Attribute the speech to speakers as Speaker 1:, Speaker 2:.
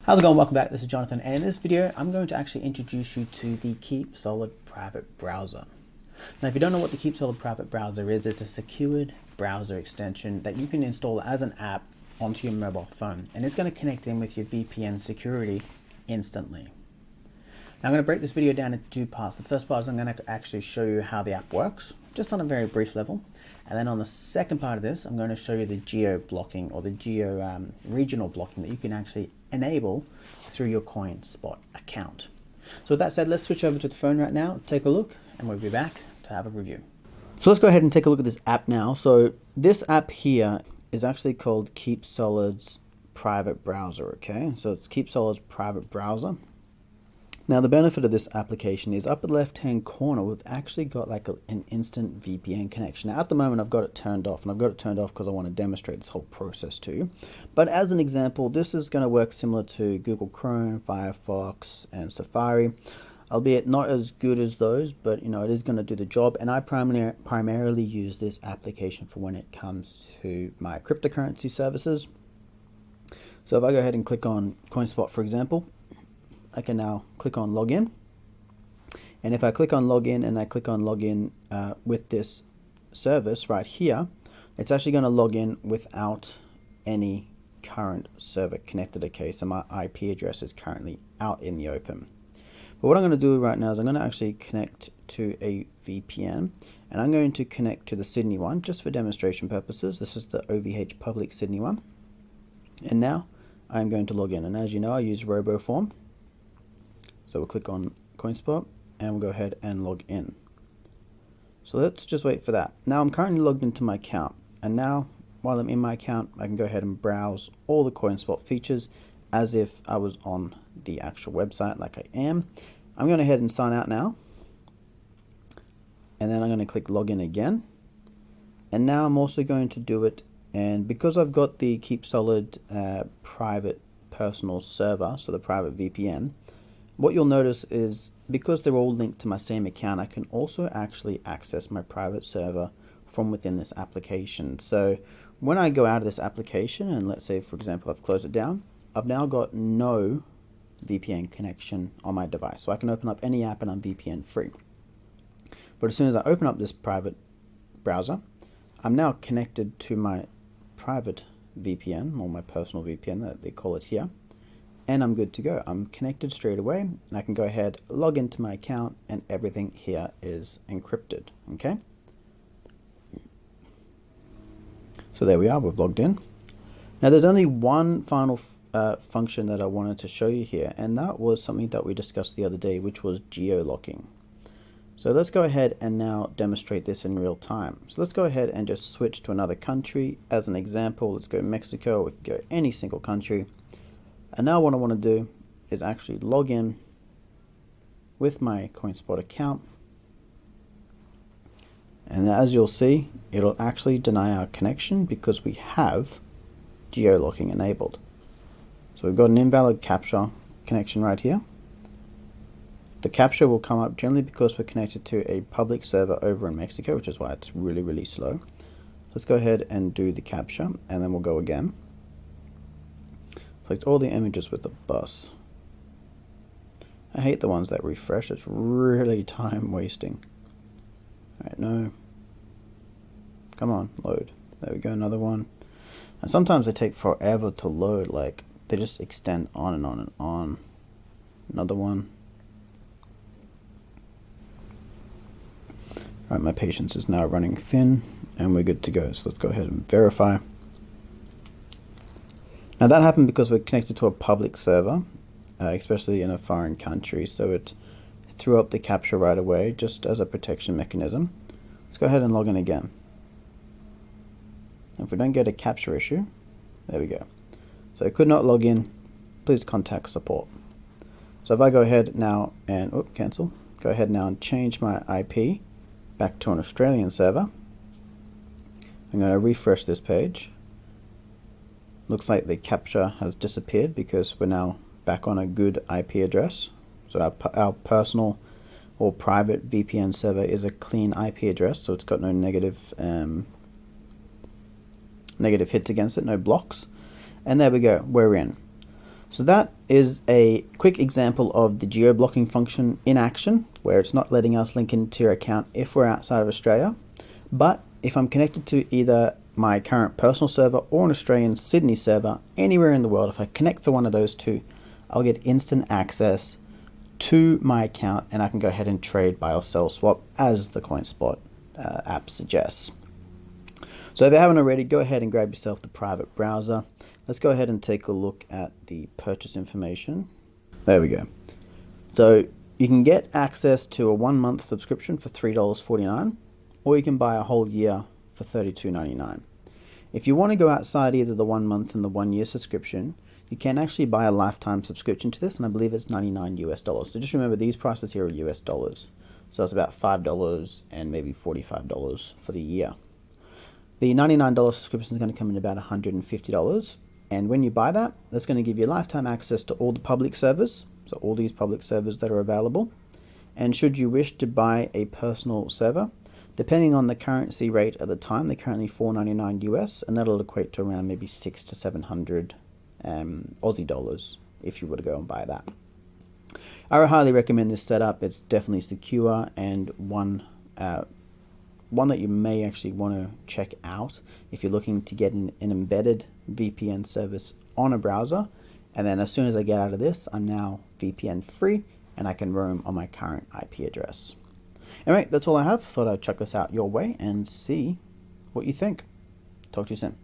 Speaker 1: How's it going? Welcome back. This is Jonathan, and in this video I'm going to actually introduce you to the KeepSolid private browser. Now if you don't know what the KeepSolid private browser is, it's a secured browser extension that you can install as an app onto your mobile phone, and it's going to connect in with your VPN security instantly. Now I'm going to break this video down into two parts. The first part is I'm going to actually show you how the app works, just on a very brief level. And then on the second part of this, I'm going to show you the geo blocking or the geo regional blocking that you can actually enable through your CoinSpot account. So with that said, let's switch over to the phone right now, take a look, and we'll be back to have a review. So let's go ahead and take a look at this app now. So this app here is actually called KeepSolid's private browser, okay? So it's KeepSolid's private browser. Now the benefit of this application is up at the left hand corner we've actually got like an instant VPN connection. Now at the moment I've got it turned off, and I've got it turned off because I want to demonstrate this whole process to you. But as an example, this is going to work similar to Google Chrome, Firefox and Safari, albeit not as good as those, but you know, it is going to do the job. And I primarily use this application for when it comes to my cryptocurrency services. So if I go ahead and click on CoinSpot, for example, I can now click on login, and if I click on login and I click on login with this service right here, it's actually going to log in without any current server connected. Okay, so my IP address is currently out in the open. But what I'm going to do right now is I'm going to actually connect to a VPN, and I'm going to connect to the Sydney one just for demonstration purposes. This is the OVH public Sydney one, and now I'm going to log in, and as you know I use RoboForm. So we'll click on CoinSpot and we'll go ahead and log in. So let's just wait for that. Now I'm currently logged into my account, and now while I'm in my account I can go ahead and browse all the CoinSpot features as if I was on the actual website like I am. I'm going to head and sign out now, and then I'm going to click login again, and now I'm also going to do it, and because I've got the KeepSolid private personal server, so the private VPN, what you'll notice is because they're all linked to my same account, I can also actually access my private server from within this application. So when I go out of this application, and let's say for example I've closed it down, I've now got no VPN connection on my device. So I can open up any app and I'm VPN free. But as soon as I open up this private browser, I'm now connected to my private VPN, or my personal VPN that they call it here. And I'm good to go. I'm connected straight away, and I can go ahead, log into my account, and everything here is encrypted, okay? So there we are, we've logged in. Now there's only one final function that I wanted to show you here, and that was something that we discussed the other day, which was geolocking. So let's go ahead and now demonstrate this in real time. So let's go ahead and just switch to another country. As an example, let's go Mexico, we can go any single country. And now what I want to do is actually log in with my CoinSpot account, and as you'll see, it'll actually deny our connection because we have geolocking enabled. So we've got an invalid captcha connection right here. The captcha will come up generally because we're connected to a public server over in Mexico, which is why it's really slow. So let's go ahead and do the captcha, and then we'll go again. Select all the images with the bus. I hate the ones that refresh, it's really time wasting. Alright, no. Come on, load. There we go, another one. And sometimes they take forever to load, like they just extend on and on and on. Another one. Alright, my patience is now running thin and we're good to go. So let's go ahead and verify. Now that happened because we're connected to a public server, especially in a foreign country, so it threw up the captcha right away just as a protection mechanism. Let's go ahead and log in again. If we don't get a captcha issue, there we go. So I could not log in, please contact support. So if I go ahead now and, cancel, go ahead now and change my IP back to an Australian server. I'm going to refresh this page. Looks like the captcha has disappeared because we're now back on a good IP address. So our personal or private VPN server is a clean IP address, so it's got no negative hits against it, no blocks. And there we go, we're in. So that is a quick example of the geo-blocking function in action, where it's not letting us link into your account if we're outside of Australia. But if I'm connected to either my current personal server or an Australian Sydney server, anywhere in the world, if I connect to one of those two, I'll get instant access to my account, and I can go ahead and trade, buy or sell, swap, as the CoinSpot app suggests. So if you haven't already, go ahead and grab yourself the private browser. Let's go ahead and take a look at the purchase information. There we go. So you can get access to a 1 month subscription for $3.49, or you can buy a whole year for $32.99. If you want to go outside either the 1 month and the 1 year subscription, you can actually buy a lifetime subscription to this, and I believe it's $99 US. So just remember, these prices here are US dollars. So it's about $5 and maybe $45 for the year. The $99 subscription is going to come in about $150. And when you buy that, that's going to give you lifetime access to all the public servers. So all these public servers that are available. And should you wish to buy a personal server, depending on the currency rate at the time, they're currently $4.99 US, and that'll equate to around maybe 600 to 700 Aussie dollars if you were to go and buy that. I would highly recommend this setup. It's definitely secure, and one that you may actually want to check out if you're looking to get an embedded VPN service on a browser. And then as soon as I get out of this, I'm now VPN free and I can roam on my current IP address. Anyway, that's all I have. Thought I'd check this out your way and see what you think. Talk to you soon.